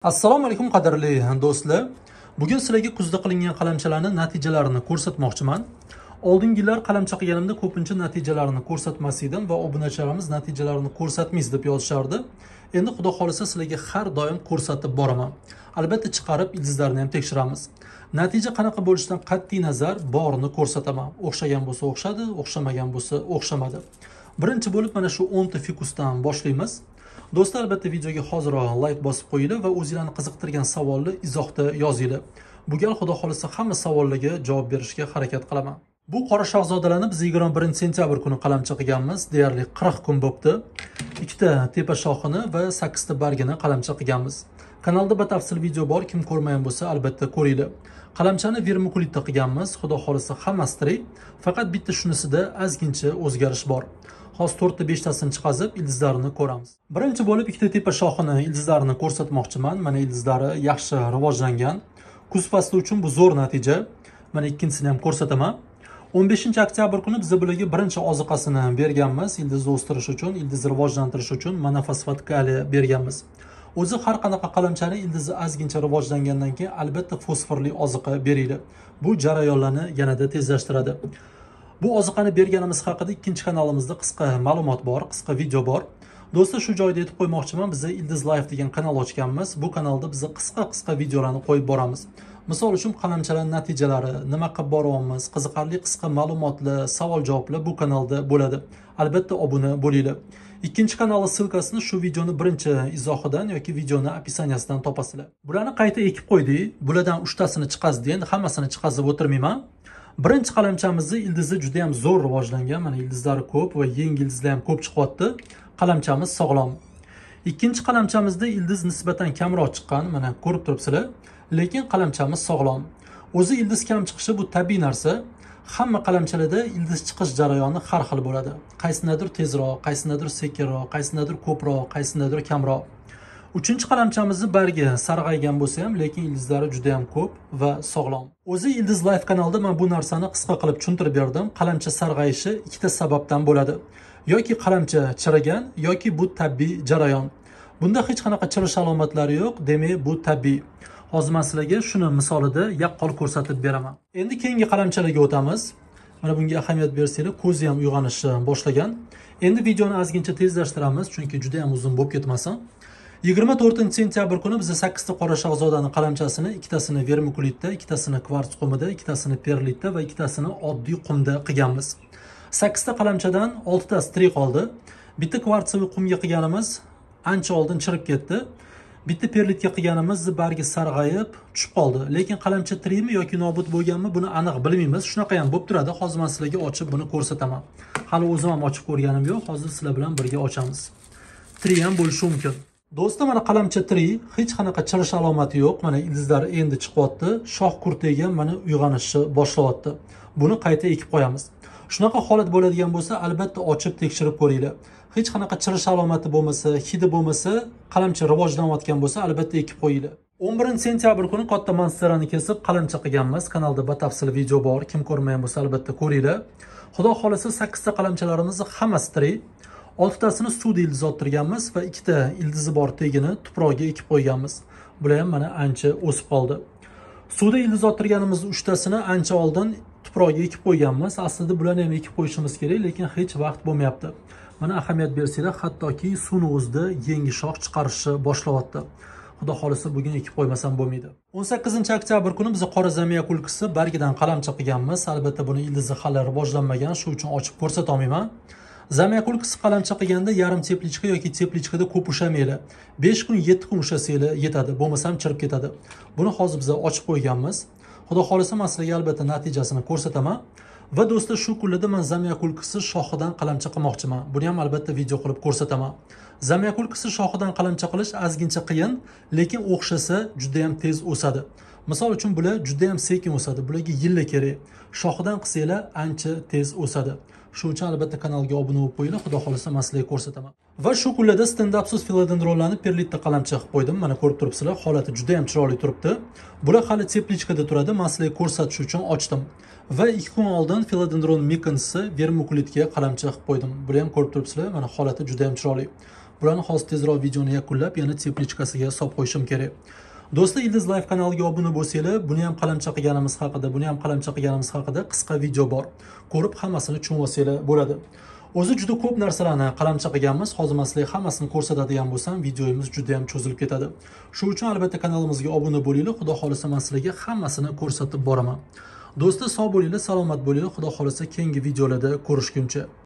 Assalomu alaykum qadrli do'stlar. Bugun sizlarga kuzda qilingan qalamchalarning natijalarini ko'rsatmoqchiman. Oldingi yillar qalamcha qilganimda ko'pincha natijalarini ko'rsatmas edim va obunachilarimiz natijalarini ko'rsatmaysiz deb yozishardi. Endi xudo xolisa sizlarga har doim ko'rsatib boraman. Albatta chiqarib ildizlarni ham tekshiramiz. Natija qanaqa bo'lishidan qat'iy nazar borini ko'rsataman. O'xshagan bo'lsa o'xshadi, o'xshamagan bo'lsa o'xshamadi. Birinchi bo'lib mana shu 10 ta fikusdan boshlaymiz. Do'stlar, albatta videoga hoziroq like bosib qo'yinglar va o'zingizlarni qiziqtirgan savolni izohda yozinglar. Bu gal xudo xolisa hamma savollarga javob berishga harakat qilaman. Bu qora shahzodalarni biz 21 sentyabr kuni qalamcha qilganmiz. Deyarli 40 kun bo'libdi. Ikkita tepa shoxini va 8 ta bargini qalamcha qilganmiz. Kanalda batafsil video bor, kim ko'rmagan bo'lsa albatta ko'ringlar. Qalamchani vermikulitda qilganmiz. Xudo xolisa hammasi tirik, faqat bitta shunisida ozgincha o'zgarish bor. Hozir 4 ta 5 tasini chiqazib ildizlarini ko'ramiz. Birinchi bo'lib ikkita tepa shoxini ildizlarini ko'rsatmoqchiman. Mana ildizlari yaxshi rivojlangan. Kuz fasli uchun bu zo'r natija. Mana ikkinchisini ham ko'rsataman. 15-oktyabr kuni biz bularga birinchi oziqasini berganmiz. Ildiz o'stirish uchun, ildiz rivojlantirish uchun monofosfat kaliy berganmiz. O'zi har qanaqa qalamchani ildizi ozgincha rivojlangandan keyin albatta fosforli oziqa beringlar. Bu jarayonlarni yanada tezlashtiradi. Bu oziqani berganimiz haqida ikkinchi kanalimizda qisqa ma'lumot bor, qisqa video bor. Do'stlar, shu joyda aytib qo'ymoqchiman, biz Ildiz Life degan kanal ochganmiz. Bu kanalda biz qisqa videolarni qo'yib boramiz. Misol uchun qalamchalarning natijalari, nima qilib boryapmiz, qiziqarli qisqa ma'lumotlar, savol-javoblar bu kanalda bo'ladi. Albatta obuna bo'linglar. Ikkinchi kanal silkasini shu videoni birinchi izohidan yoki videoni opisaniyasidan topasizlar. Bularni qayta ekib qo'ydik. Bulardan 3 tasini chiqazdi, endi hammasini chiqazib o'tirmayman. Birinchi qalamchamizni ildizi juda ham zo'r rivojlangan. Mana ildizlari ko'p va yangi ildizlar ham ko'p chiqyapti. Qalamchamiz sog'lom. Ikkinchi qalamchamizda ildiz nisbatan kamroq chiqqan, mana ko'rib turibsizlar. Lekin qalamchamiz sog'lom. O'zi ildiz kam chiqishi bu tabiiy narsa. Hamma qalamchalarda ildiz chiqish jarayoni har xil bo'ladi. Qaysinadir tezroq, qaysinadir sekinroq, qaysinadir ko'proq, qaysinadir kamroq. Uchinchi qalamchamizni bargi sarg'aygan bo'lsa ham, lekin ildizlari juda ham ko'p va sog'lom. O'zi Ildiz Life kanalida men bu narsani qisqa qilib tushuntirib berdim. Qalamcha sarg'ayishi ikkita sababdan bo'ladi. Yoki qalamcha chirigan, yoki bu tabiiy jarayon. Bunda hech qanaqa chirish alomatlari yo'q, demak bu tabiiy. Hozir men sizlarga shuni misolida yaqqol ko'rsatib beraman. Endi keyingi qalamchalarga o'tamiz. Mana bunga ahamiyat bersanglar, ko'zi ham uyg'onishni boshlagan. Endi videoni ozgincha tezlashtiramiz, chunki juda ham uzun bo'lib ketmasin. 24 sentyabr kuni biz 8 ta qora shahzodani qalamchasini, ikkitasini vermikulitda, ikkitasini kvarts qumida, ikkitasini perlitda va ikkitasini oddiy qumda qilganmiz. 8 ta qalamchadan 6 tasi tirik qoldi. Bitta kvartsiy qumga qilganimiz ancha oldin chirib ketdi. Bitta perlitga qilganimiz bargi sarg'ayib tushib qoldi. Lekin qalamcha tirikmi yoki nobud bo'lganmi, buni aniq bilmaymiz. Shunaqa ham bo'lib turadi. Hozir men sizlarga ochib buni ko'rsataman. Hali o'zim ham ochib ko'rganim yo'q. Hozir sizlar bilan birga ochamiz. Tirik ham bo'lishi mumkin. Do'stlar, mana qalamcha tirik, hech qanaqa chirish alomati yo'q. Mana ildizlar endi chiqyapti. Shox kurtagi mana uyg'onishni boshlayapti. Buni qayta ekib qo'yamiz. Shunaqa holat bo'ladigan bo'lsa, albatta ochib tekshirib ko'ringlar. Hech qanaqa chirish alomati bo'lmasa, hidi bo'lmasa, qalamcha rivojlanayotgan bo'lsa, albatta ekib qo'yinglar. 11 sentyabr kuni katta monsterani kesib qalamcha qilganmiz. Kanalda batafsil video bor. Kim ko'rmagan bo'lsa, albatta ko'ringlar. Xudo xolasa 8 ta qalamchalarimizni hammasi tirik. 6 tasini suvda ildiz ottirganmiz va 2 ta ildizi bor tegini tuproqqa ekib qo'yganmiz. Bular ham mana ancha o'sib qoldi. Suvda ildiz ottirganimiz 3 tasini ancha oldin tuproqqa ekib qo'yganmiz. Aslida bularni ham ekib qo'yishimiz kerak, lekin hech vaqt bo'lmayapti. Mana ahamiyat bersanglar, hattoki suvni o'zida yangi shox chiqarishni boshlayapti. Xudo xolisa bugun ekib qo'ymasam bo'lmaydi. 18-oktyabr kuni biz qora zamiya kulkisi bargidan qalamcha qilganmiz. Albatta buni ildizi hali rivojlanmagan, shu uchun ochib ko'rsata olmayman. Zamiya kulkisi qalamcha qilganda yarim teplichka yoki teplichkada ko'p ushamanglar. 5 kun, 7 kun ushasanglar yetadi, bo'lmasam chirib ketadi. Buni hozir biz ochib qo'yganmiz. Xudo xolisa men sizlarga albatta natijasini ko'rsataman. Va do'stlar, shu kunlarda men zamiya kulkisi shoxidan qalamcha qilmoqchiman. Buni ham albatta video qilib ko'rsataman. Zamiya kulkisi shoxidan qalamcha qilish ozgincha qiyin, lekin o'xshasa juda ham tez o'sadi. Misol uchun bular juda ham sekin o'sadi. Bularga yillar kerak. Shoxidan qilsanglar ancha tez o'sadi. Shuning uchun albatta kanalga obuna bo'lib qo'yinglar. Xudo xolasa men sizlarga ko'rsataman. Va shu kunlarda stand-upsiz philodendronlarni perlitda qalamcha qilib qo'ydim. Mana ko'rib turibsizlar, holati juda ham chiroyli turibdi. Bular hali teplichkada turadi. Men sizlarga ko'rsatish uchun ochdim. Va 2 kun oldin philodendron mikansi vermikulitga qalamcha qilib qo'ydim. Buni ham ko'rib turibsizlar, mana holati juda ham chiroyli. Bularni hozir tezroq videoni yakunlab, yana teplichkasiga solib qo'yishim kerak. Do'stlar, Ildiz Life kanaliga obuna bo'lsanglar, buni ham qalamcha qilganimiz haqida qisqa video bor. Ko'rib hammasini tushunib olsanglar bo'ladi. O'zi juda ko'p narsalarni qalamcha qilganmiz. Hozir men sizlarga hammasini ko'rsatadigan bo'lsam, videomiz juda ham cho'zilib ketadi. Shuning uchun albatta kanalimizga obuna bo'linglar. Xudo xolisa men sizlarga hammasini ko'rsatib boraman. Do'stlar, sog' bo'linglar, salomat bo'linglar. Xudo xolisa keyingi videolarda ko'rishguncha.